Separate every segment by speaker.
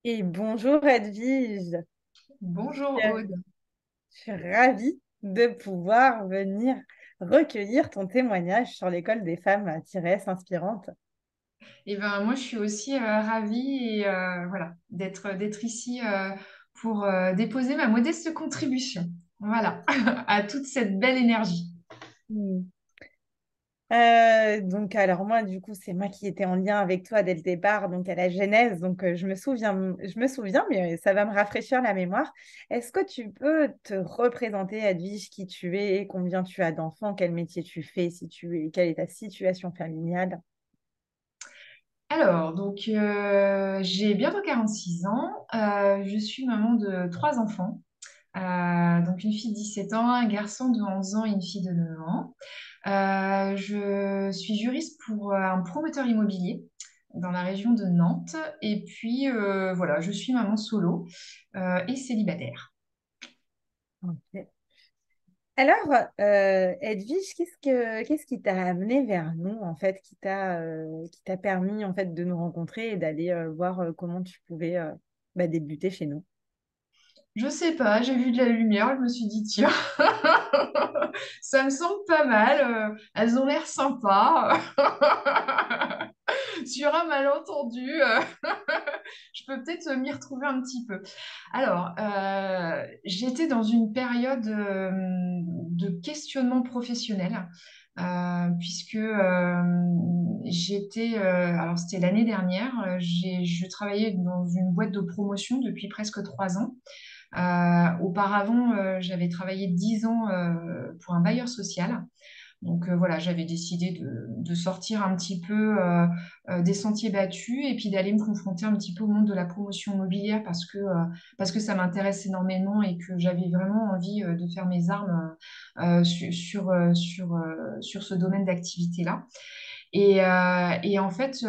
Speaker 1: Et bonjour Edwige,
Speaker 2: Bonjour
Speaker 1: je
Speaker 2: Aude.
Speaker 1: suis ravie de pouvoir venir recueillir ton témoignage sur l'école des femmes à inspirantes.
Speaker 2: Et ben moi je suis aussi ravie et voilà d'être ici pour déposer ma modeste contribution. Voilà à toute cette belle énergie.
Speaker 1: Hmm. Donc alors moi du coup c'est moi qui étais en lien avec toi dès le départ donc à la genèse donc je me souviens mais ça va me rafraîchir la mémoire. Est-ce que tu peux te représenter Edwige qui tu es, combien tu as d'enfants, quel métier tu fais, si tu es, quelle est ta situation familiale?
Speaker 2: Alors donc j'ai bientôt 46 ans. Je suis maman de trois enfants. Donc une fille de 17 ans, un garçon de 11 ans et une fille de 9 ans. Je suis juriste pour un promoteur immobilier dans la région de Nantes. Et puis, voilà, je suis maman solo et célibataire.
Speaker 1: Ok. Alors, Edwige, qu'est-ce qui t'a amené vers nous, en fait, qui t'a permis, en fait, de nous rencontrer et d'aller voir comment tu pouvais débuter chez nous?
Speaker 2: Je sais pas, j'ai vu de la lumière, je me suis dit, tiens, ça me semble pas mal, elles ont l'air sympas. Sur un malentendu, je peux peut-être m'y retrouver un petit peu. Alors, j'étais dans une période de questionnement professionnel, puisque alors c'était l'année dernière, je travaillais dans une boîte de promotion depuis presque 3 ans. Auparavant, j'avais travaillé 10 ans pour un bailleur social. Donc voilà, j'avais décidé de sortir un petit peu des sentiers battus et puis d'aller me confronter un petit peu au monde de la promotion immobilière parce que ça m'intéresse énormément et que j'avais vraiment envie de faire mes armes sur ce domaine d'activité-là. Et en fait,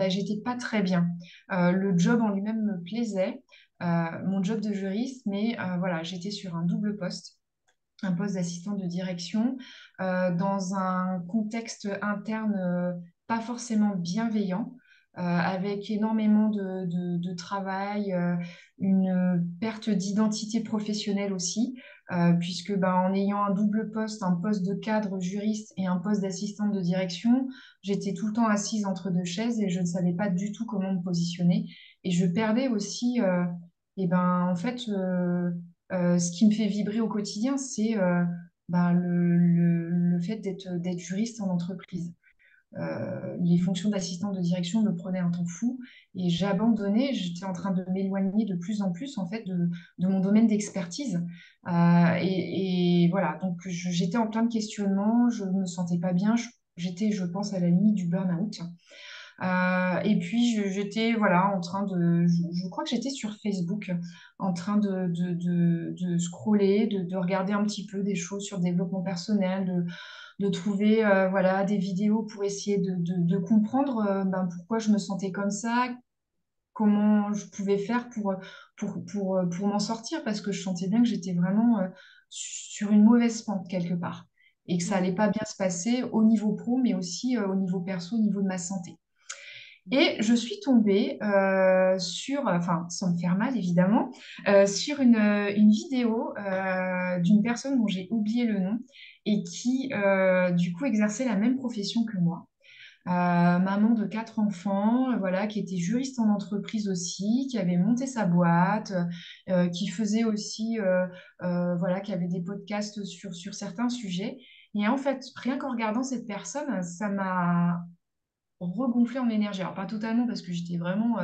Speaker 2: j'étais pas très bien. Le job en lui-même me plaisait, mon job de juriste, mais voilà, j'étais sur un double poste, un poste d'assistante de direction dans un contexte interne pas forcément bienveillant, avec énormément de travail, une perte d'identité professionnelle aussi, puisque en ayant un double poste, un poste de cadre juriste et un poste d'assistante de direction, j'étais tout le temps assise entre deux chaises et je ne savais pas du tout comment me positionner. Et je perdais aussi, en fait, ce qui me fait vibrer au quotidien, c'est le fait d'être juriste en entreprise. Les fonctions d'assistant de direction me prenaient un temps fou et j'ai abandonné. J'étais en train de m'éloigner de plus en plus en fait de mon domaine d'expertise. Et voilà, donc j'étais en plein de questionnements, je me sentais pas bien. J'étais, je pense, à la limite du burn-out. Et puis j'étais voilà en train je crois que j'étais sur Facebook en train de scroller, de regarder un petit peu des choses sur le développement personnel, de trouver voilà des vidéos pour essayer de comprendre pourquoi je me sentais comme ça, comment je pouvais faire pour m'en sortir parce que je sentais bien que j'étais vraiment sur une mauvaise pente quelque part et que ça allait pas bien se passer au niveau pro mais aussi au niveau perso, au niveau de ma santé. Et je suis tombée enfin, sans me faire mal évidemment, sur une vidéo d'une personne dont j'ai oublié le nom et qui, du coup, exerçait la même profession que moi. Maman de quatre enfants, voilà, qui était juriste en entreprise aussi, qui avait monté sa boîte, qui faisait aussi, voilà, qui avait des podcasts sur certains sujets. Et en fait, rien qu'en regardant cette personne, ça m'a regonfler en énergie. Alors, pas totalement parce que j'étais vraiment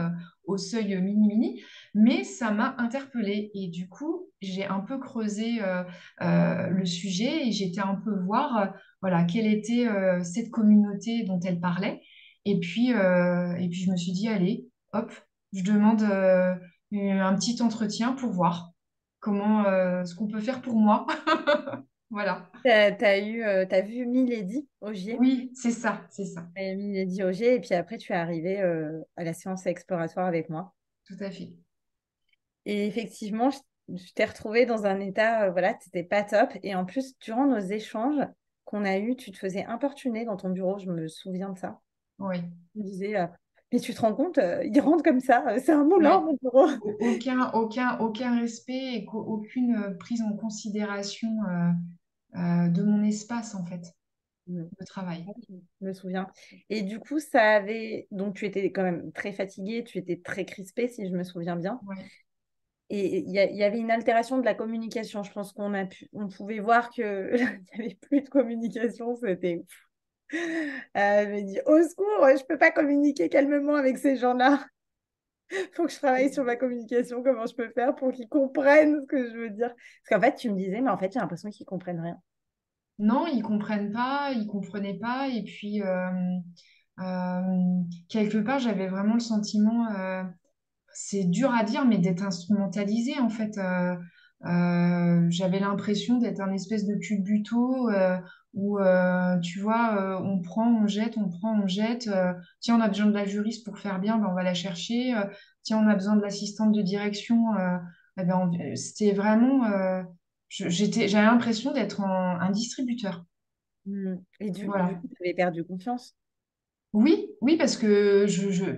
Speaker 2: au seuil mini-mini, mais ça m'a interpellée. Et du coup, j'ai un peu creusé le sujet et j'étais un peu voir voilà, quelle était cette communauté dont elle parlait. Et puis je me suis dit, allez, hop, je demande un petit entretien pour voir comment ce qu'on peut faire pour moi. Voilà.
Speaker 1: T'as vu Milady Ogier?
Speaker 2: Oui, c'est ça, c'est ça.
Speaker 1: Et Milady Ogier, et puis après, tu es arrivé à la séance exploratoire avec moi.
Speaker 2: Tout à fait.
Speaker 1: Et effectivement, je t'ai retrouvée dans un état, voilà, t'étais pas top. Et en plus, durant nos échanges qu'on a eus, tu te faisais importuner dans ton bureau, je me souviens de ça.
Speaker 2: Oui.
Speaker 1: Tu me disais, Mais tu te rends compte, il rentre comme ça, c'est un moulin,
Speaker 2: Ouais.
Speaker 1: mon bureau.
Speaker 2: Aucun respect et aucune prise en considération de mon espace, en fait,
Speaker 1: Mm.
Speaker 2: de travail.
Speaker 1: Je me souviens. Et du coup, ça avait. Donc, tu étais quand même très fatiguée, tu étais très crispée, si je me souviens bien.
Speaker 2: Ouais.
Speaker 1: Et il y avait une altération de la communication. Je pense on pouvait voir que il n'y avait plus de communication. C'était. Elle me dit, au secours, je peux pas communiquer calmement avec ces gens-là. Il faut que je travaille sur ma communication. Comment je peux faire pour qu'ils comprennent ce que je veux dire? Parce qu'en fait, tu me disais, mais en fait, j'ai l'impression qu'ils comprennent rien.
Speaker 2: Non, ils comprennent pas, ils comprenaient pas. Et puis, quelque part, j'avais vraiment le sentiment, c'est dur à dire, mais d'être instrumentalisée, en fait. J'avais l'impression d'être un espèce de culbuto où, tu vois, on prend, on jette, on prend, on jette. Tiens, on a besoin de la juriste pour faire bien, ben, on va la chercher. Tiens, on a besoin de l'assistante de direction. Eh ben, c'était vraiment... j'avais l'impression d'être un distributeur.
Speaker 1: Mm. Et du
Speaker 2: Voilà.
Speaker 1: coup, tu avais perdu confiance.
Speaker 2: Oui, oui, parce que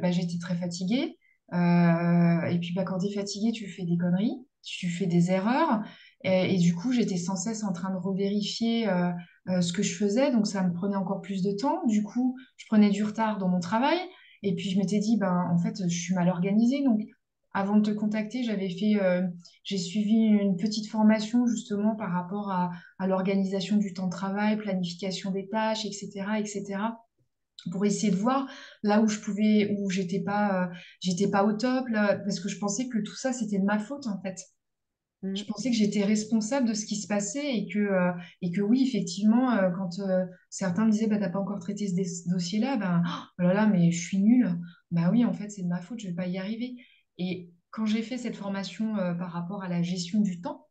Speaker 2: bah, j'étais très fatiguée. Et puis, bah, quand tu es fatiguée, tu fais des conneries, tu fais des erreurs. Et du coup, j'étais sans cesse en train de revérifier ce que je faisais. Donc, ça me prenait encore plus de temps. Du coup, je prenais du retard dans mon travail. Et puis, je m'étais dit, ben, en fait, je suis mal organisée. Donc, avant de te contacter, j'ai suivi une petite formation justement par rapport à l'organisation du temps de travail, planification des tâches, etc., etc. Pour essayer de voir là où je pouvais, où j'étais pas au top, là, parce que je pensais que tout ça, c'était de ma faute, en fait. Je
Speaker 1: Mm.
Speaker 2: pensais que j'étais responsable de ce qui se passait et que oui, effectivement, quand certains me disaient, bah, t'as pas encore traité ce dossier-là, ben, oh là là, mais je suis nulle. Bah oui, en fait, c'est de ma faute, je vais pas y arriver. Et quand j'ai fait cette formation par rapport à la gestion du temps,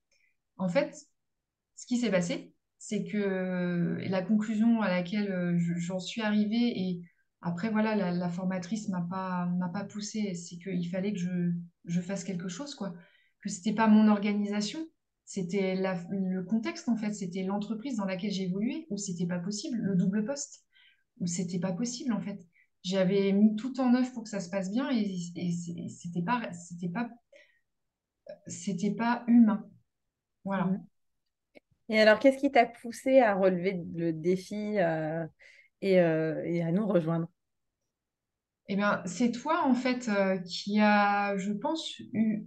Speaker 2: en fait, ce qui s'est passé, c'est que la conclusion à laquelle j'en suis arrivée, et après, voilà, la formatrice m'a pas poussée, c'est qu'il fallait que je fasse quelque chose, quoi. Que c'était pas mon organisation, c'était le contexte, en fait, c'était l'entreprise dans laquelle j'évoluais, où c'était pas possible, le double poste, où c'était pas possible, en fait. J'avais mis tout en œuvre pour que ça se passe bien et c'était pas humain. Voilà.
Speaker 1: Mm. Et alors, qu'est-ce qui t'a poussé à relever le défi et à nous rejoindre?
Speaker 2: Eh bien, c'est toi, en fait, qui a, je pense,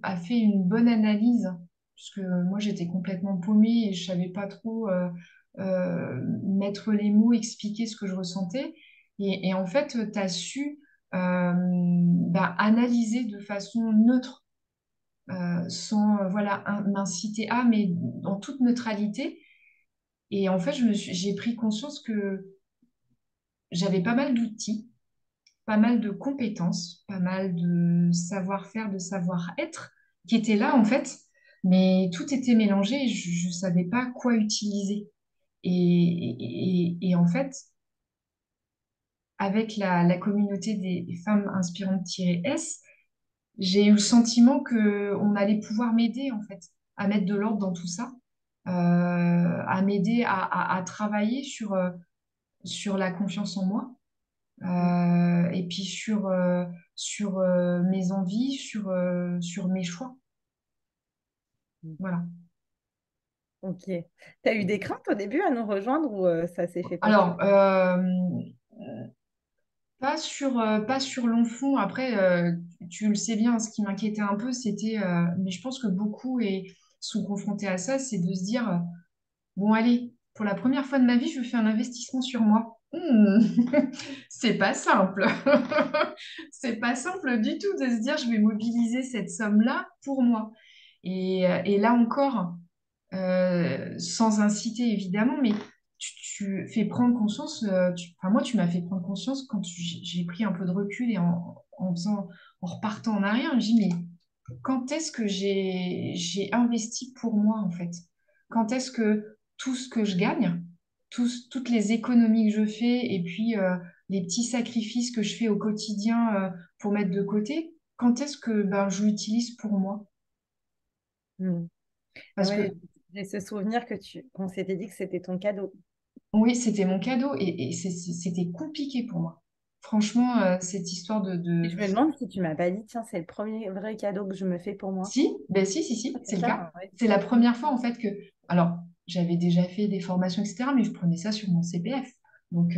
Speaker 2: a fait une bonne analyse, puisque moi, j'étais complètement paumée et je savais pas trop mettre les mots, expliquer ce que je ressentais. Et en fait, tu as su bah, analyser de façon neutre, sans voilà, m'inciter à, mais en toute neutralité. Et en fait, j'ai pris conscience que j'avais pas mal d'outils, pas mal de compétences, pas mal de savoir-faire, de savoir-être qui étaient là en fait, mais tout était mélangé et je ne savais pas quoi utiliser. Et en fait, avec la communauté des femmes inspirantes-S, j'ai eu le sentiment que on allait pouvoir m'aider en fait à mettre de l'ordre dans tout ça, à m'aider à travailler sur la confiance en moi et puis sur mes envies, sur mes choix.
Speaker 1: Mm.
Speaker 2: Voilà.
Speaker 1: Ok. T'as eu des craintes au début à nous rejoindre ou ça s'est fait facilement?
Speaker 2: Alors, pas sur long fond. Après, tu le sais bien, ce qui m'inquiétait un peu, c'était, mais je pense que beaucoup sont confrontés à ça, c'est de se dire, bon, allez, pour la première fois de ma vie, je fais un investissement sur moi. C'est pas simple. C'est pas simple du tout de se dire, je vais mobiliser cette somme-là pour moi. Et là encore, sans inciter évidemment, mais tu fais prendre conscience, enfin, moi tu m'as fait prendre conscience quand j'ai pris un peu de recul et en repartant en arrière, je me dis, mais quand est-ce que j'ai investi pour moi en fait? Quand est-ce que tout ce que je gagne, toutes les économies que je fais et puis les petits sacrifices que je fais au quotidien pour mettre de côté, quand est-ce que ben, je l'utilise pour moi?
Speaker 1: Mm.
Speaker 2: Parce
Speaker 1: Ouais,
Speaker 2: que
Speaker 1: j'ai ce souvenir qu'on s'était dit que c'était ton cadeau.
Speaker 2: oui, c'était mon cadeau et c'était compliqué pour moi. Franchement, cette histoire
Speaker 1: Et je me demande si tu m'as pas dit, tiens, c'est le premier vrai cadeau que je me fais pour moi.
Speaker 2: Si, ben si, si,
Speaker 1: Ah,
Speaker 2: si,
Speaker 1: c'est
Speaker 2: c'est le cas.
Speaker 1: ça, ouais.
Speaker 2: C'est la première fois en fait que... Alors, j'avais déjà fait des formations, etc., mais je prenais ça sur mon CPF. Donc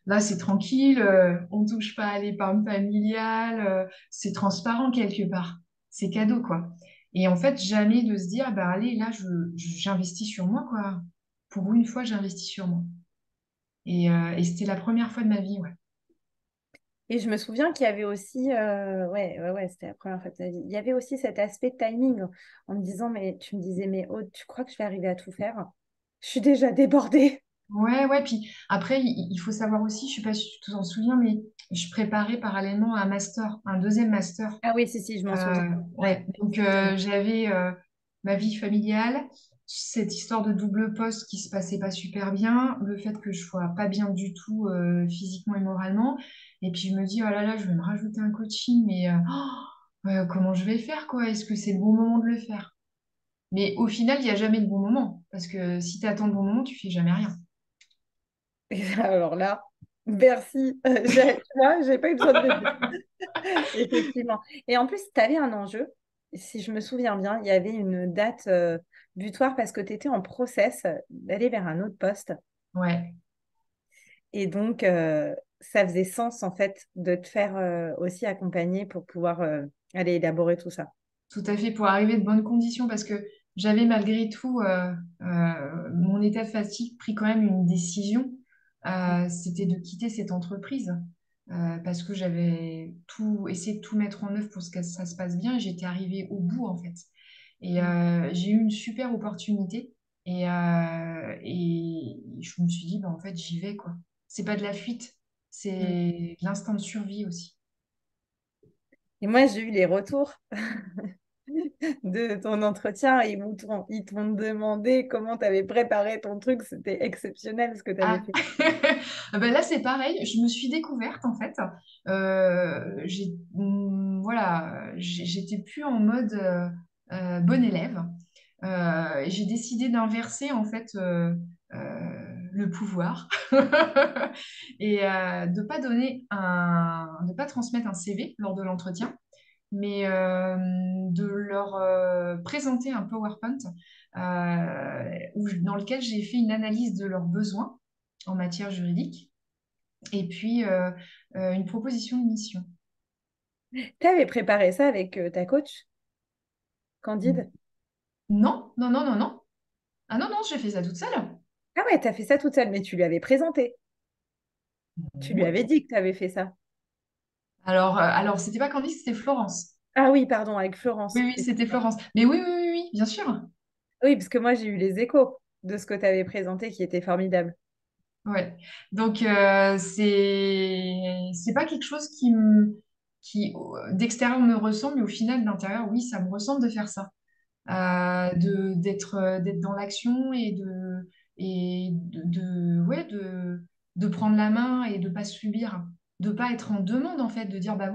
Speaker 2: là, c'est tranquille, on touche pas à l'épargne familiale, c'est transparent quelque part. C'est cadeau, quoi. Et en fait, jamais de se dire, bah allez, là, j'investis sur moi, quoi. Pour une fois, j'investis sur moi. Et c'était la première fois de ma vie, ouais.
Speaker 1: Et je me souviens qu'il y avait aussi, ouais, c'était la première fois de ta vie. Il y avait aussi cet aspect de timing en me disant, mais tu me disais, mais Aude, tu crois que je vais arriver à tout faire? Je suis déjà débordée.
Speaker 2: Ouais, ouais, puis après, il faut savoir aussi, je sais pas si tu t'en souviens, mais je préparais parallèlement un master, un deuxième master.
Speaker 1: Ah oui, si, je m'en souviens.
Speaker 2: Ouais,
Speaker 1: Ouais,
Speaker 2: donc
Speaker 1: exactement.
Speaker 2: j'avais ma vie familiale, cette histoire de double poste qui se passait pas super bien, le fait que je sois pas bien du tout physiquement et moralement, et puis je me dis, oh là là, je vais me rajouter un coaching, mais comment je vais faire, quoi? Est-ce que c'est le bon moment de le faire? Mais au final, il n'y a jamais de bon moment, parce que si tu attends le bon moment, tu fais jamais rien.
Speaker 1: Et alors là, merci. Tu vois, j'ai pas eu besoin de le dire. Effectivement. Et en plus, tu avais un enjeu. Si je me souviens bien, il y avait une date butoir parce que tu étais en process d'aller vers un autre poste.
Speaker 2: Ouais.
Speaker 1: Et donc, ça faisait sens, en fait, de te faire aussi accompagner pour pouvoir aller élaborer tout ça.
Speaker 2: Tout à fait, pour arriver de bonnes conditions, parce que j'avais malgré tout, mon état de fatigue, pris quand même une décision. C'était de quitter cette entreprise, parce que j'avais tout essayé de tout mettre en œuvre pour que ça se passe bien, et j'étais arrivée au bout, en fait. Et
Speaker 1: Mm.
Speaker 2: j'ai eu une super opportunité, et je me suis dit, bah, en fait, j'y vais, quoi. C'est pas de la fuite,
Speaker 1: Mm.
Speaker 2: c'est de l'instinct de survie aussi.
Speaker 1: Et moi, j'ai eu les retours de ton entretien. Ils t'ont demandé comment tu avais préparé ton truc. C'était exceptionnel ce que tu avais
Speaker 2: Ah,
Speaker 1: fait.
Speaker 2: ben là c'est pareil, je me suis découverte en fait. Voilà, j'étais plus en mode bon élève. J'ai décidé d'inverser en fait le pouvoir et de pas transmettre un CV lors de l'entretien, mais de leur présenter un PowerPoint dans lequel j'ai fait une analyse de leurs besoins en matière juridique et puis une proposition de mission.
Speaker 1: Tu avais préparé ça avec ta coach, Candide?
Speaker 2: Non, non, non, non, non. Ah non, non, j'ai fait ça toute seule.
Speaker 1: Ah ouais, tu as fait ça toute seule, mais tu lui avais présenté. Tu lui
Speaker 2: Oui.
Speaker 1: avais dit que tu avais fait ça.
Speaker 2: Alors c'était pas Candice, c'était Florence.
Speaker 1: Ah oui, pardon, avec Florence.
Speaker 2: Oui, oui, c'était Florence. Mais oui, oui, oui, oui, bien sûr.
Speaker 1: Oui, parce que moi, j'ai eu les échos de ce que tu avais présenté qui était formidable.
Speaker 2: Ouais. Donc c'est pas quelque chose qui d'extérieur me ressemble, mais au final d'intérieur, oui, ça me ressemble de faire ça. D'être dans l'action ouais, de prendre la main et de pas subir, de pas être en demande en fait, de dire bah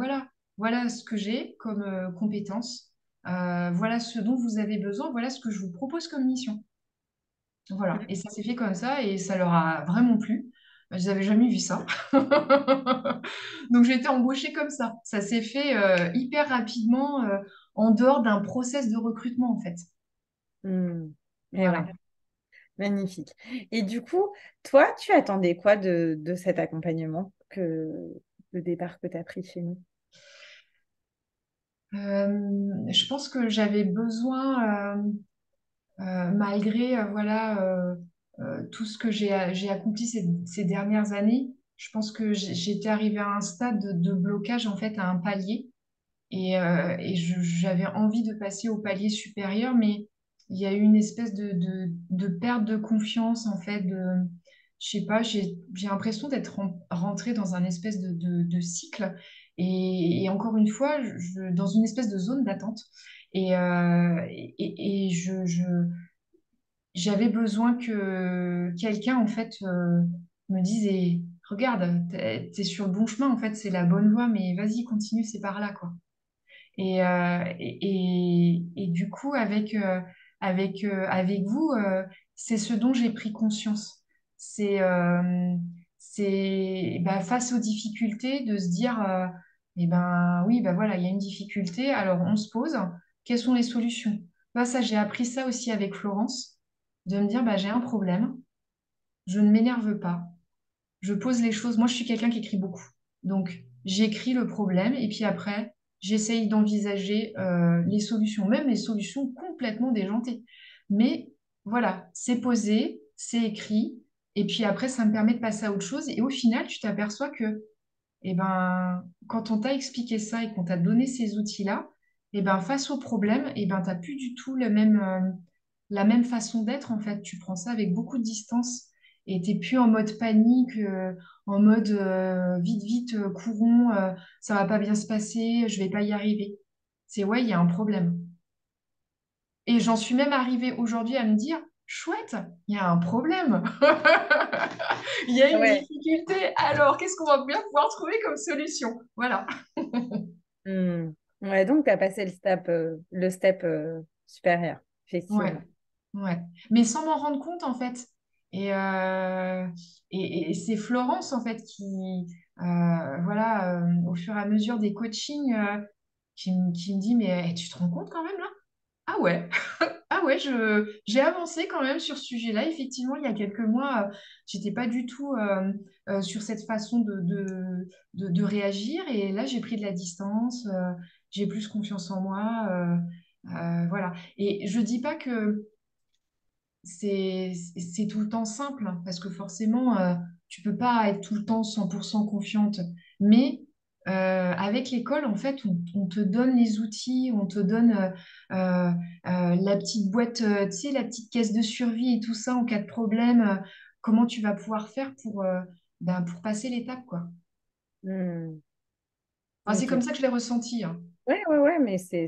Speaker 2: voilà ce que j'ai comme compétence, voilà ce dont vous avez besoin, voilà ce que je vous propose comme mission. Voilà, et ça s'est fait comme ça et ça leur a vraiment plu. Je n'avais jamais vu ça. Donc j'ai été embauchée comme ça. Ça s'est fait hyper rapidement en dehors d'un process de recrutement en fait.
Speaker 1: Hmm. Et ouais,
Speaker 2: Voilà.
Speaker 1: magnifique. Et du coup, toi, tu attendais quoi de cet accompagnement le départ que tu as pris chez nous?
Speaker 2: Je pense que j'avais besoin, malgré voilà, tout ce que j'ai accompli ces dernières années, je pense que j'étais arrivée à un stade de blocage, en fait, à un palier. Et j'avais envie de passer au palier supérieur, mais il y a eu une espèce de perte de confiance, en fait, je sais pas, j'ai l'impression d'être rentrée dans un espèce de cycle, et encore une fois, dans une espèce de zone d'attente. Et j'avais besoin que quelqu'un, en fait, me dise, regarde, t'es sur le bon chemin, en fait, c'est la bonne voie, mais vas-y, continue, c'est par là, quoi. Et du coup, avec vous, c'est ce dont j'ai pris conscience. C'est c'est bah, face aux difficultés de se dire, eh ben oui, bah voilà, il y a une difficulté, alors on se pose, quelles sont les solutions? Bah, ça, j'ai appris ça aussi avec Florence, de me dire, bah, j'ai un problème, je ne m'énerve pas, je pose les choses. Moi, je suis quelqu'un qui écrit beaucoup. Donc, j'écris le problème et puis après, j'essaye d'envisager les solutions, même les solutions complètement déjantées. Mais voilà, c'est posé, c'est écrit. Et puis après, ça me permet de passer à autre chose. Et au final, tu t'aperçois que eh ben, quand on t'a expliqué ça et qu'on t'a donné ces outils-là, eh ben, face au problème, eh ben, tu n'as plus du tout la même façon d'être, en fait. Tu prends ça avec beaucoup de distance et tu n'es plus en mode panique, en mode vite, vite, courons, ça va pas bien se passer, je vais pas y arriver. C'est ouais, il y a un problème. Et j'en suis même arrivée aujourd'hui à me dire, chouette, il y a un problème. Il y a une
Speaker 1: Ouais.
Speaker 2: difficulté. Alors, qu'est-ce qu'on va bien pouvoir trouver comme solution? Voilà.
Speaker 1: Hmm. Ouais, donc tu as passé le step supérieur,
Speaker 2: Ouais,
Speaker 1: effectivement.
Speaker 2: ouais. Mais sans m'en rendre compte, en fait. Et, euh, et c'est Florence, en fait, voilà, au fur et à mesure des coachings, qui me dit, mais tu te rends compte quand même là? Ah ouais. Ah ouais, j'ai avancé quand même sur ce sujet-là. Effectivement, il y a quelques mois, j'étais pas du tout sur cette façon de réagir. Et là, j'ai pris de la distance, j'ai plus confiance en moi. Voilà. Et je dis pas que c'est tout le temps simple, hein, parce que forcément, tu peux pas être tout le temps 100% confiante. Mais avec l'école, en fait, on te donne les outils, on te donne euh, la petite boîte, tu sais, la petite caisse de survie et tout ça en cas de problème. Comment tu vas pouvoir faire pour passer l'étape, quoi.
Speaker 1: Hmm.
Speaker 2: Enfin, c'est comme
Speaker 1: Ok.
Speaker 2: ça que je l'ai ressenti, hein.
Speaker 1: Ouais, ouais, ouais, mais c'est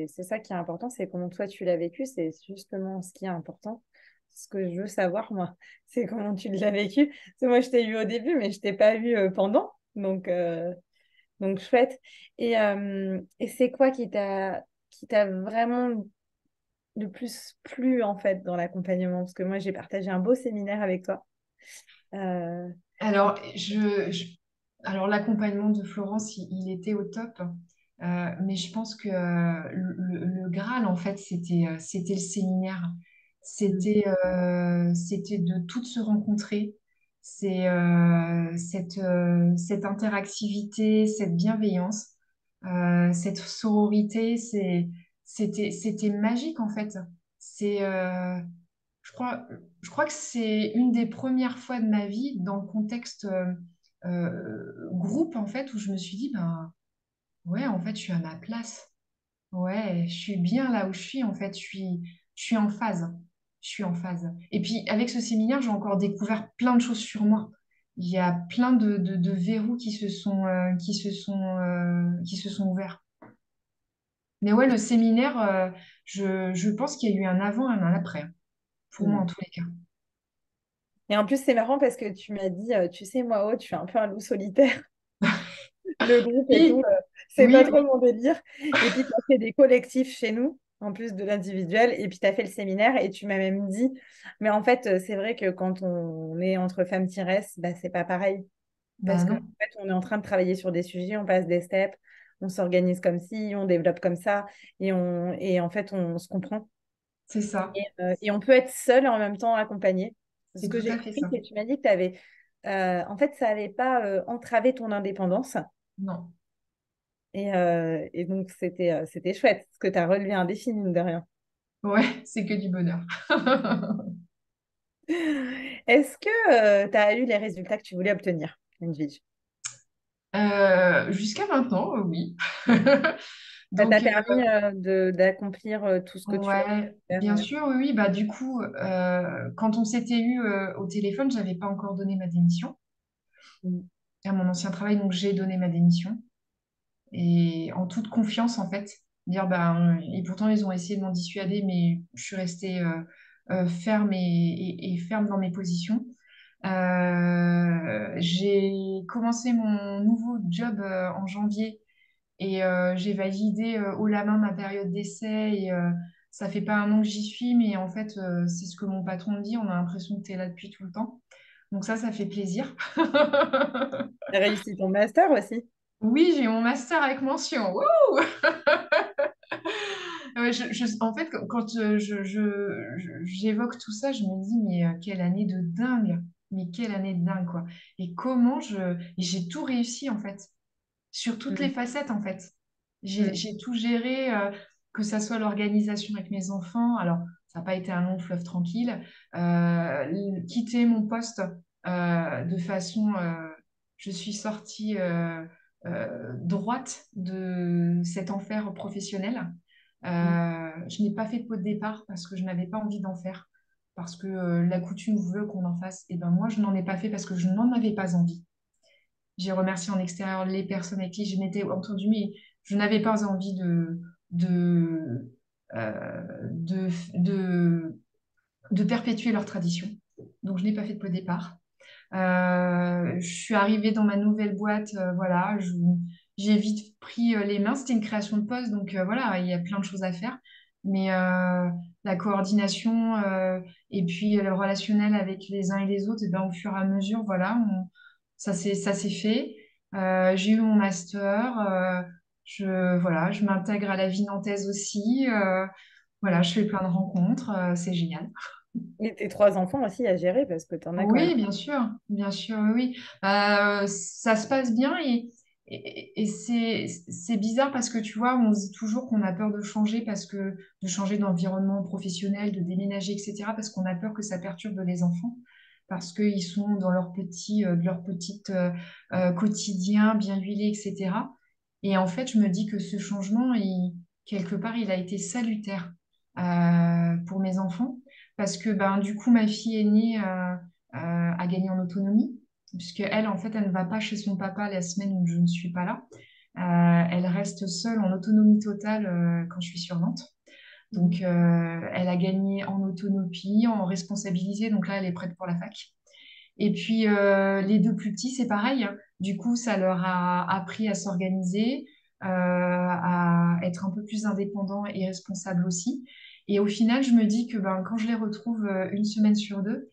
Speaker 1: ça qui est important, c'est comment toi tu l'as vécu, c'est justement ce qui est important. Ce que je veux savoir, moi, c'est comment tu l'as vécu. Parce que moi, je t'ai eu au début, mais je t'ai pas eu pendant. Donc chouette. Et c'est quoi qui t'a vraiment le plus plu, en fait, dans l'accompagnement? Parce que moi, j'ai partagé un beau séminaire avec toi. Euh,
Speaker 2: Alors, alors l'accompagnement de Florence, il était au top. Mais je pense que le Graal, en fait, c'était le séminaire. C'était de toutes se rencontrer. C'est cette interactivité, cette bienveillance, cette sororité, c'était magique, en fait. C'est, je crois, je crois que c'est une des premières fois de ma vie dans le contexte groupe, en fait, où je me suis dit, ben ouais, en fait, je suis à ma place. Ouais, je suis bien là où je suis, en fait, je suis en phase. Je suis en phase. Et puis, avec ce séminaire, j'ai encore découvert plein de choses sur moi. Il y a plein de verrous qui se sont ouverts. Mais ouais, le séminaire, je pense qu'il y a eu un avant et un après, hein, pour moi en
Speaker 1: hmm.
Speaker 2: tous les cas.
Speaker 1: Et en plus, c'est marrant parce que tu m'as dit, tu sais, moi, Aude, je suis un peu un loup solitaire. Le groupe et tout,
Speaker 2: Oui,
Speaker 1: c'est pas
Speaker 2: oui,
Speaker 1: trop
Speaker 2: oui,
Speaker 1: mon délire. Et puis, tu as fait des collectifs chez nous, en plus de l'individuel. Et puis, tu as fait le séminaire et tu m'as même dit, mais en fait, c'est vrai que quand on est entre femmes-s, bah, c'est pas pareil.
Speaker 2: bah
Speaker 1: Parce que, en
Speaker 2: non,
Speaker 1: fait, on est en train de travailler sur des sujets, on passe des steps, on s'organise comme ci, on développe comme ça. Et en fait, on se comprend.
Speaker 2: c'est ça.
Speaker 1: Et on peut être seul et en même temps accompagné. Ce
Speaker 2: C'est
Speaker 1: que
Speaker 2: tout
Speaker 1: j'ai
Speaker 2: à fait
Speaker 1: compris,
Speaker 2: ça.
Speaker 1: c'est que tu m'as dit que tu avais. En fait, ça n'allait pas entraver ton indépendance.
Speaker 2: Non.
Speaker 1: Et donc, c'était chouette, parce que tu as relevé un défi, mine de rien.
Speaker 2: Ouais, c'est que du bonheur.
Speaker 1: Est-ce que tu as eu les résultats que tu voulais obtenir, Edwige?
Speaker 2: Jusqu'à maintenant, oui.
Speaker 1: Ça t'a
Speaker 2: Donc,
Speaker 1: permis d'accomplir tout ce que tu as
Speaker 2: ouais,
Speaker 1: faire.
Speaker 2: bien sûr, oui, oui. Bah, du coup, quand on s'était eu au téléphone, j'avais pas encore donné ma démission
Speaker 1: Mm.
Speaker 2: à mon ancien travail, donc j'ai donné ma démission. Et en toute confiance, en fait, dire, bah, et pourtant, ils ont essayé de m'en dissuader, mais je suis restée ferme et ferme dans mes positions. J'ai commencé mon nouveau job en janvier et j'ai validé haut la main ma période d'essai. Et ça fait pas un an que j'y suis, mais en fait, c'est ce que mon patron me dit. On a l'impression que tu es là depuis tout le temps. Donc ça fait plaisir.
Speaker 1: Tu as réussi ton master aussi.
Speaker 2: Oui, j'ai mon master avec mention. Wouh. Ouais, en fait, quand j'évoque tout ça, je me dis, mais quelle année de dingue! Mais quelle année de dingue, quoi! Et et j'ai tout réussi, en fait, sur toutes les
Speaker 1: Mm,
Speaker 2: facettes, en fait.
Speaker 1: mm,
Speaker 2: J'ai tout géré, que ça soit l'organisation avec mes enfants. Alors, ça n'a pas été un long fleuve tranquille. Quitter mon poste de façon... je suis sortie droite de cet enfer professionnel.
Speaker 1: mm.
Speaker 2: Je n'ai pas fait de pot de départ parce que je n'avais pas envie d'en faire, parce que la coutume veut qu'on en fasse. Et ben moi, je n'en ai pas fait parce que je n'en avais pas envie. J'ai remercié en extérieur les personnes avec qui je m'étais entendue, mais je n'avais pas envie de, de, de perpétuer leur tradition. Donc, je n'ai pas fait de pot de départ. Je suis arrivée dans ma nouvelle boîte, voilà, j'ai vite pris les mains. C'était une création de poste, donc voilà, il y a plein de choses à faire. Mais la coordination et puis le relationnel avec les uns et les autres, et ben, au fur et à mesure, voilà, ça s'est fait. J'ai eu mon master. Voilà, je m'intègre à la vie nantaise aussi. Voilà, je fais plein de rencontres. C'est génial.
Speaker 1: Et tes trois enfants aussi à gérer parce que tu en as quand même.
Speaker 2: Oui, bien sûr, oui. Oui. Ça se passe bien et c'est bizarre parce que tu vois, on se dit toujours qu'on a peur de changer de changer d'environnement professionnel, de déménager, etc. parce qu'on a peur que ça perturbe les enfants, parce qu'ils sont dans leur petite quotidien bien huilé, etc. Et en fait, je me dis que ce changement, quelque part, il a été salutaire pour mes enfants parce que ben, du coup, ma fille aînée a gagné en autonomie, puisque elle, en fait, elle ne va pas chez son papa la semaine où je ne suis pas là. Elle reste seule en autonomie totale quand je suis sur Nantes. Donc, elle a gagné en autonomie, en responsabilité. Donc là, elle est prête pour la fac. Et puis, les deux plus petits, c'est pareil, hein. Du coup, ça leur a appris à s'organiser, à être un peu plus indépendants et responsables aussi. Et au final, je me dis que ben, quand je les retrouve une semaine sur deux,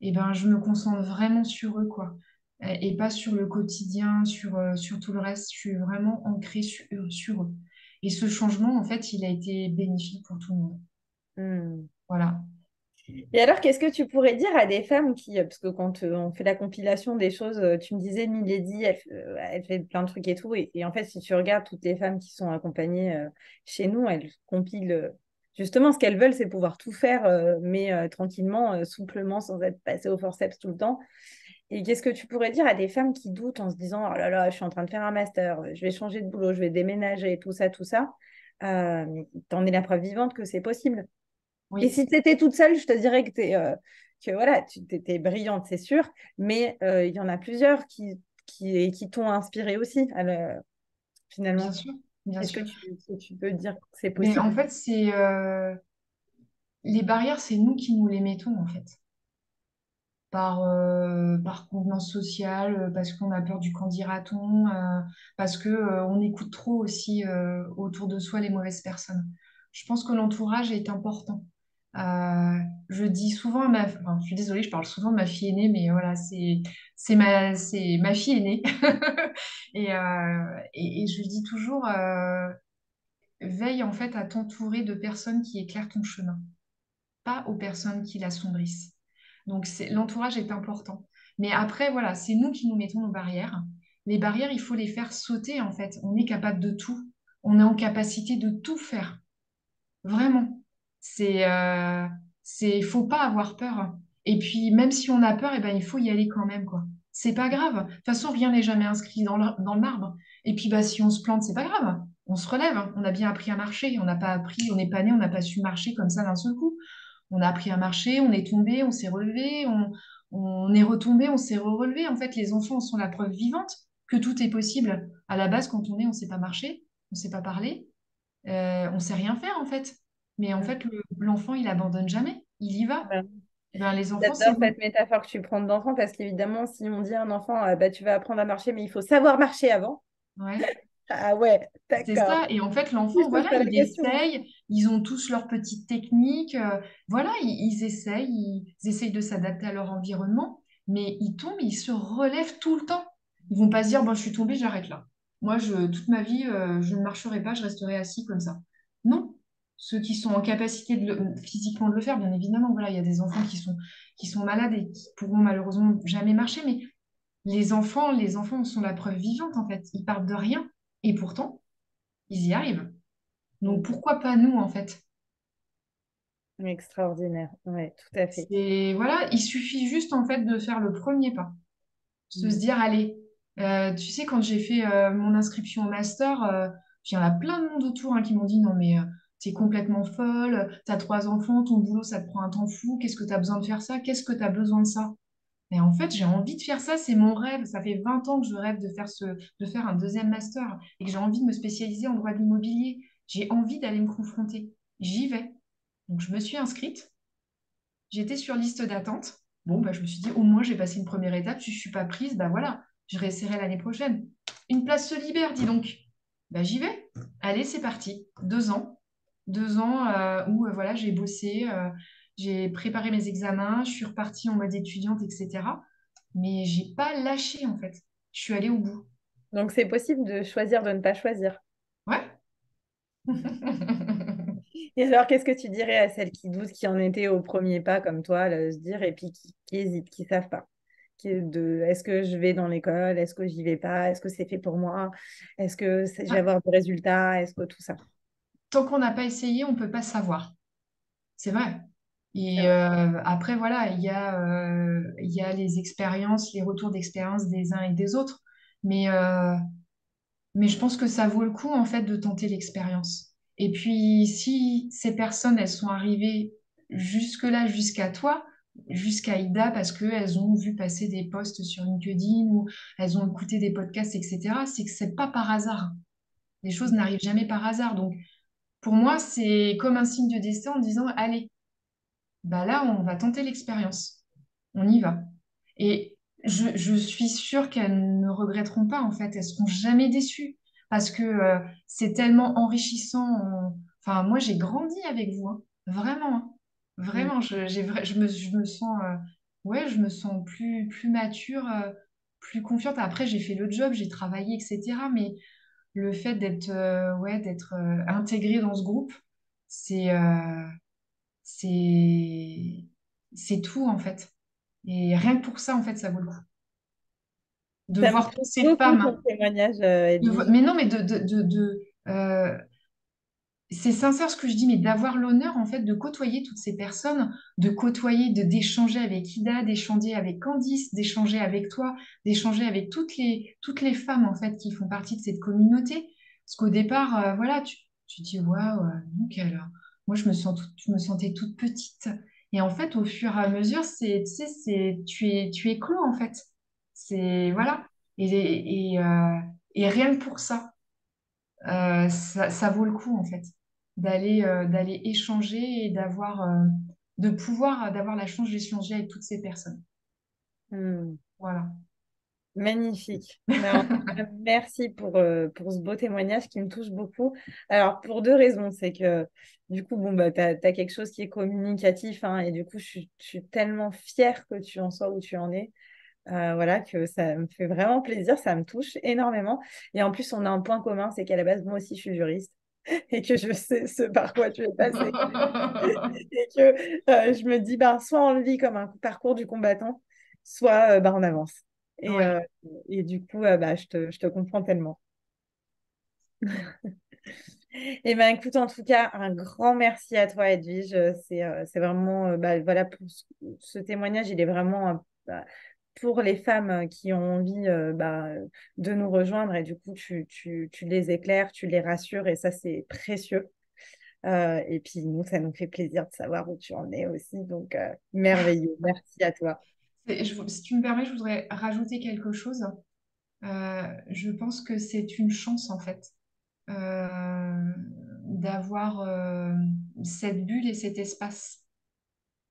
Speaker 2: et ben, je me concentre vraiment sur eux, quoi. Et pas sur le quotidien, sur tout le reste. Je suis vraiment ancrée sur eux. Et ce changement, en fait, il a été bénéfique pour tout le monde.
Speaker 1: Mm.
Speaker 2: Voilà.
Speaker 1: Et alors, qu'est-ce que tu pourrais dire à des femmes qui, parce que quand on fait la compilation des choses, tu me disais, Milady, elle fait plein de trucs et tout, et en fait, si tu regardes toutes les femmes qui sont accompagnées chez nous, elles compilent, justement, ce qu'elles veulent, c'est pouvoir tout faire, mais tranquillement, souplement, sans être passées au forceps tout le temps. Et qu'est-ce que tu pourrais dire à des femmes qui doutent en se disant, oh là là, je suis en train de faire un master, je vais changer de boulot, je vais déménager, tout ça, tout ça. Mais t'en es la preuve vivante que c'est possible. Et
Speaker 2: Oui,
Speaker 1: si tu étais toute seule, je te dirais que voilà, tu étais brillante, c'est sûr, mais il y en a plusieurs qui t'ont inspiré aussi,
Speaker 2: bien
Speaker 1: finalement.
Speaker 2: sûr, bien
Speaker 1: Est-ce que
Speaker 2: sûr.
Speaker 1: tu peux dire que c'est
Speaker 2: Mais en
Speaker 1: possible?
Speaker 2: fait, les barrières, c'est nous qui nous les mettons, en fait. Par convenance sociale, parce qu'on a peur du qu'en dira-t-on, parce que on écoute trop aussi autour de soi les mauvaises personnes. Je pense que l'entourage est important. Euh, je dis souvent enfin, je suis désolée, je parle souvent de ma fille aînée, mais voilà, c'est ma fille aînée. Et je lui dis toujours, veille en fait à t'entourer de personnes qui éclairent ton chemin, pas aux personnes qui l'assombrissent. Donc l'entourage est important. Mais après, voilà, c'est nous qui nous mettons nos barrières. Les barrières, il faut les faire sauter, en fait. On est capable de tout. On est en capacité de tout faire. Vraiment. Faut pas avoir peur. Et puis, même si on a peur, eh ben, il faut y aller quand même, quoi. C'est pas grave. De toute façon, rien n'est jamais inscrit dans le marbre. Et puis, bah, si on se plante, c'est pas grave. On se relève, hein. On a bien appris à marcher. On n'a pas appris, on n'est pas né, on n'a pas su marcher comme ça d'un seul coup. On a appris à marcher, on est tombé, on s'est relevé, on est retombé, on s'est relevé. En fait, les enfants sont la preuve vivante que tout est possible. À la base, quand on est, on ne sait pas marcher, on ne sait pas parler, on ne sait rien faire, en fait. Mais en fait, l'enfant, il abandonne jamais, il y va.
Speaker 1: Ouais.
Speaker 2: Eh ben, les enfants, c'est
Speaker 1: J'adore
Speaker 2: nous.
Speaker 1: cette métaphore que tu prends d'enfant parce qu'évidemment, si on dit à un enfant, bah, tu vas apprendre à marcher, mais il faut savoir marcher avant.
Speaker 2: Ouais.
Speaker 1: Ah ouais,
Speaker 2: C'est
Speaker 1: d'accord.
Speaker 2: ça. Et en fait,
Speaker 1: Je
Speaker 2: l'enfant,
Speaker 1: ne pose
Speaker 2: voilà,
Speaker 1: pas la
Speaker 2: il
Speaker 1: question, hein.
Speaker 2: essaye. Ils ont tous leurs petites techniques. Voilà, ils essayent. Ils essayent de s'adapter à leur environnement. mais ils tombent, ils se relèvent tout le temps. Ils vont pas se dire, bon, je suis tombée, j'arrête là. Moi, toute ma vie, je ne marcherai pas, je resterai assis comme ça. Non. Ceux qui sont en capacité physiquement de le faire, bien évidemment, voilà, il y a des enfants qui sont malades et qui pourront malheureusement jamais marcher, mais les enfants sont la preuve vivante, en fait. Ils partent de rien et pourtant, ils y arrivent. Donc,
Speaker 1: Mm.
Speaker 2: pourquoi pas nous, en fait?
Speaker 1: Extraordinaire. Oui, tout à fait.
Speaker 2: Voilà, il suffit juste, en fait, de faire le premier pas. Se
Speaker 1: Mm.
Speaker 2: dire, allez, tu sais, quand j'ai fait mon inscription au master, il y en a plein de monde autour hein, qui m'ont dit, non, mais t'es complètement folle, t'as 3 enfants, ton boulot, ça te prend un temps fou, qu'est-ce que t'as besoin de faire ça? Qu'est-ce que t'as besoin de ça? Et en fait, j'ai envie de faire ça, c'est mon rêve. Ça fait 20 ans que je rêve de faire un deuxième master et que j'ai envie de me spécialiser en droit de l'immobilier. J'ai envie d'aller me confronter. J'y vais. Donc, je me suis inscrite. J'étais sur liste d'attente. Bon, bah, je me suis dit, au moins, j'ai passé une première étape. Si je ne suis pas prise, bah voilà, je réessayerai l'année prochaine. Une place se libère, dis donc. Bah, j'y vais. Allez, c'est parti. 2 ans. 2 ans où voilà, j'ai bossé, j'ai préparé mes examens, je suis repartie en mode étudiante, etc. Mais j'ai pas lâché, en fait. Je suis allée au bout.
Speaker 1: Donc, c'est possible de choisir de ne pas choisir.
Speaker 2: Ouais.
Speaker 1: Et alors, qu'est-ce que tu dirais à celles qui doutent, qui en étaient au premier pas comme toi, là, se dire, et puis qui hésitent, qui savent pas? Est-ce que je vais dans l'école? Est-ce que j'y vais pas? Est-ce que c'est fait pour moi? Est-ce que je vais avoir des résultats? Est-ce que tout ça?
Speaker 2: Tant qu'on n'a pas essayé, on peut pas savoir. C'est vrai.
Speaker 1: C'est
Speaker 2: Et
Speaker 1: vrai.
Speaker 2: après, voilà, il y a les expériences, les retours d'expérience des uns et des autres. Mais, euh, mais je pense que ça vaut le coup, en fait, de tenter l'expérience. Et puis, si ces personnes, elles sont arrivées jusque-là, jusqu'à toi, jusqu'à Ida, parce qu'elles ont vu passer des posts sur LinkedIn ou elles ont écouté des podcasts, etc., c'est que c'est pas par hasard. Les choses n'arrivent jamais par hasard. Donc, pour moi, c'est comme un signe de destin en disant, allez, bah là, on va tenter l'expérience. On y va. Et je suis sûre qu'elles ne regretteront pas, en fait. Elles seront jamais déçues parce que c'est tellement enrichissant. Enfin, moi, j'ai grandi avec vous, hein. Vraiment, hein.
Speaker 1: Mm.
Speaker 2: Vraiment, je me sens, ouais, je me sens plus mature, plus confiante. Après, j'ai fait le job, j'ai travaillé, etc. Mais le fait ouais, d'être intégrée dans ce groupe, c'est c'est c'est tout en fait. Et rien que pour ça, en fait, ça vaut le coup. De
Speaker 1: Ça me
Speaker 2: voir toutes
Speaker 1: touche
Speaker 2: ces
Speaker 1: beaucoup
Speaker 2: femmes.
Speaker 1: ton témoignage, Edwige.
Speaker 2: Mais non, mais c'est sincère ce que je dis, mais d'avoir l'honneur en fait de côtoyer toutes ces personnes, de côtoyer, d'échanger avec Ida, d'échanger avec Candice, d'échanger avec toi, d'échanger avec toutes les femmes en fait qui font partie de cette communauté. Parce qu'au départ, voilà, tu dis waouh, donc moi je me sentais toute petite. Et en fait, au fur et à mesure, tu sais, tu es clos en fait. C'est voilà. Et rien que pour ça ça vaut le coup en fait d'aller échanger et de pouvoir d'avoir la chance d'échanger avec toutes ces personnes.
Speaker 1: Mm.
Speaker 2: Voilà.
Speaker 1: Magnifique. Mais en tout cas, merci pour ce beau témoignage qui me touche beaucoup. Alors, pour deux raisons. C'est que, du coup, bon, bah, tu as quelque chose qui est communicatif, hein, et du coup, je suis tellement fière que tu en sois où tu en es. Voilà, que ça me fait vraiment plaisir, ça me touche énormément. Et en plus, on a un point commun, c'est qu'à la base, moi aussi, je suis juriste et que je sais ce par quoi tu es passé. Et que je me dis, ben, soit on le vit comme un parcours du combattant, soit ben, on avance. Et,
Speaker 2: Ouais.
Speaker 1: euh, et du coup, bah, je te comprends tellement. Et ben, écoute, en tout cas, un grand merci à toi, Edwige. C'est vraiment, bah, voilà, pour ce témoignage, il est vraiment bah, pour les femmes qui ont envie bah, de nous rejoindre. Et du coup, tu les éclaires, tu les rassures, et ça, c'est précieux. Et puis, nous, ça nous fait plaisir de savoir où tu en es aussi. Donc, merveilleux. Merci à toi.
Speaker 2: Si tu me permets, je voudrais rajouter quelque chose. Je pense que c'est une chance en fait d'avoir cette bulle et cet espace.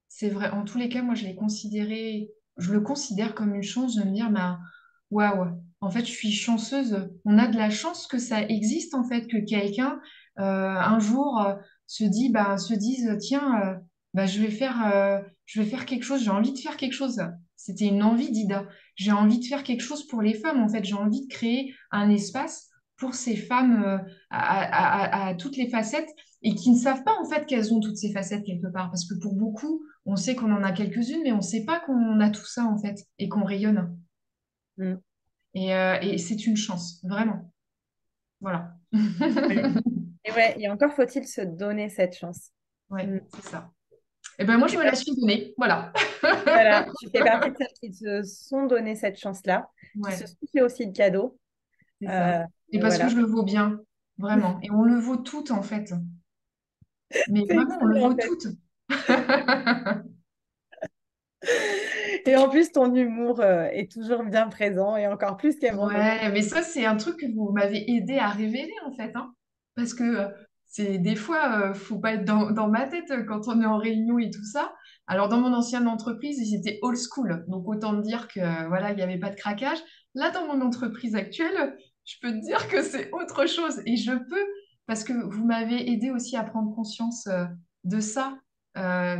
Speaker 2: C'est vrai, en tous les cas, moi, je le considère comme une chance de me dire, bah, waouh, en fait, je suis chanceuse. On a de la chance que ça existe, en fait, que quelqu'un, un jour, se dise, tiens, bah, je vais faire quelque chose, j'ai envie de faire quelque chose. C'était une envie d'Ida. J'ai envie de faire quelque chose pour les femmes, en fait. J'ai envie de créer un espace pour ces femmes à toutes les facettes et qui ne savent pas, en fait, qu'elles ont toutes ces facettes quelque part. Parce que pour beaucoup, on sait qu'on en a quelques-unes, mais on ne sait pas qu'on a tout ça, en fait, et qu'on rayonne.
Speaker 1: Mm.
Speaker 2: Et c'est une chance, vraiment. Voilà.
Speaker 1: Ouais. Et ouais, et encore faut-il se donner cette chance.
Speaker 2: Ouais,
Speaker 1: Mm.
Speaker 2: c'est ça. Et ben moi,
Speaker 1: Tu
Speaker 2: je
Speaker 1: fais
Speaker 2: me la
Speaker 1: partie,
Speaker 2: suis donnée. Voilà.
Speaker 1: voilà, tu fais partie de celles qui se sont donné cette chance-là, qui se
Speaker 2: Ouais,
Speaker 1: sont fait aussi de cadeaux.
Speaker 2: c'est ça.
Speaker 1: Euh,
Speaker 2: Et
Speaker 1: et
Speaker 2: parce que
Speaker 1: voilà,
Speaker 2: je le vaux bien, vraiment. Et on le vaut toutes, en fait. Mais
Speaker 1: c'est
Speaker 2: vraiment, on le
Speaker 1: excellent
Speaker 2: vaut
Speaker 1: en fait.
Speaker 2: toutes.
Speaker 1: Et en plus, ton humour est toujours bien présent et encore plus qu'avant. Donc,
Speaker 2: Ouais, mais ça, c'est un truc que vous m'avez aidé à révéler, en fait, hein. Parce que c'est des fois, faut pas être dans ma tête quand on est en réunion et tout ça. Alors, dans mon ancienne entreprise, j'étais old school. Donc, autant dire que, voilà, il n'y avait pas de craquage. Là, dans mon entreprise actuelle, je peux te dire que c'est autre chose. Et je peux, parce que vous m'avez aidé aussi à prendre conscience de ça,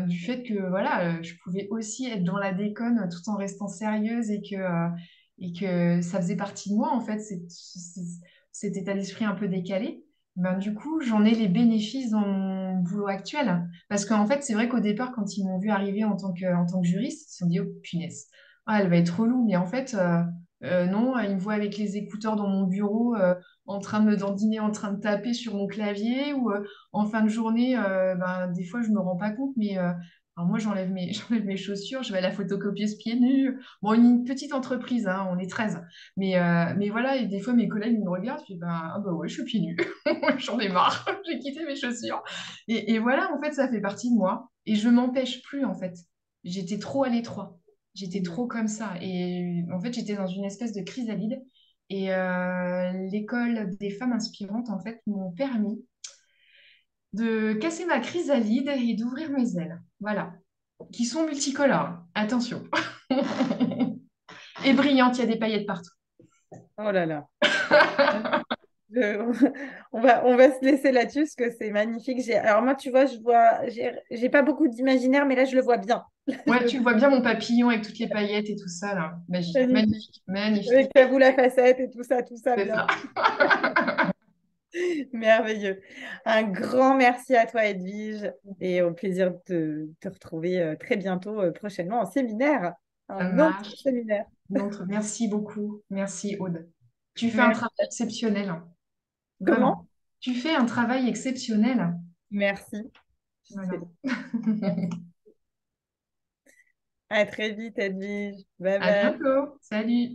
Speaker 2: du fait que, voilà, je pouvais aussi être dans la déconne tout en restant sérieuse et que ça faisait partie de moi, en fait, cet état d'esprit un peu décalé. Ben, du coup, j'en ai les bénéfices dans mon boulot actuel. Parce qu'en fait, c'est vrai qu'au départ, quand ils m'ont vu arriver en tant que juriste, ils se sont dit, oh punaise, ah, elle va être relou. Mais en fait, non, ils me voient avec les écouteurs dans mon bureau, en train de me dandiner, en train de taper sur mon clavier, ou en fin de journée, ben, des fois, je me rends pas compte, mais alors moi, j'enlève mes chaussures, je vais à la photocopieuse pieds nus. Bon, une petite entreprise, hein, on est 13. Mais voilà, et des fois, mes collègues ils me regardent, je fais, ben, ah bah ouais, je suis pieds nus. J'en ai marre, j'ai quitté mes chaussures. Et voilà, en fait, ça fait partie de moi. Et je m'empêche plus, en fait. J'étais trop à l'étroit. J'étais
Speaker 1: mm.
Speaker 2: trop comme ça. Et en fait, j'étais dans une espèce de chrysalide. Et l'école des femmes inspirantes, en fait, m'ont permis de casser ma chrysalide et d'ouvrir mes ailes. Voilà. Qui sont multicolores. Attention. Et brillantes, il y a des paillettes partout.
Speaker 1: Oh là là. Je- on va se laisser là-dessus parce que c'est magnifique. Alors moi, tu vois, j'ai pas beaucoup d'imaginaire, mais là, je le vois bien. Je
Speaker 2: Ouais,
Speaker 1: le
Speaker 2: tu le vois bien, mon papillon avec toutes les paillettes et tout ça, là. Magique,
Speaker 1: magnifique.
Speaker 2: magnifique, magnifique.
Speaker 1: Avec ta boule à facettes et tout ça
Speaker 2: C'est
Speaker 1: bien.
Speaker 2: ça.
Speaker 1: Merveilleux. Un grand merci à toi, Edwige, et au plaisir de te retrouver très bientôt, prochainement en séminaire,
Speaker 2: Ça
Speaker 1: un autre
Speaker 2: marche.
Speaker 1: séminaire.
Speaker 2: Merci beaucoup. Merci, Aude. Tu fais un
Speaker 1: Merci.
Speaker 2: travail exceptionnel.
Speaker 1: Comment?
Speaker 2: Vraiment. Tu fais un travail exceptionnel.
Speaker 1: Merci.
Speaker 2: Voilà.
Speaker 1: À très vite, Edwige. Bye
Speaker 2: À
Speaker 1: bye.
Speaker 2: bientôt. Salut.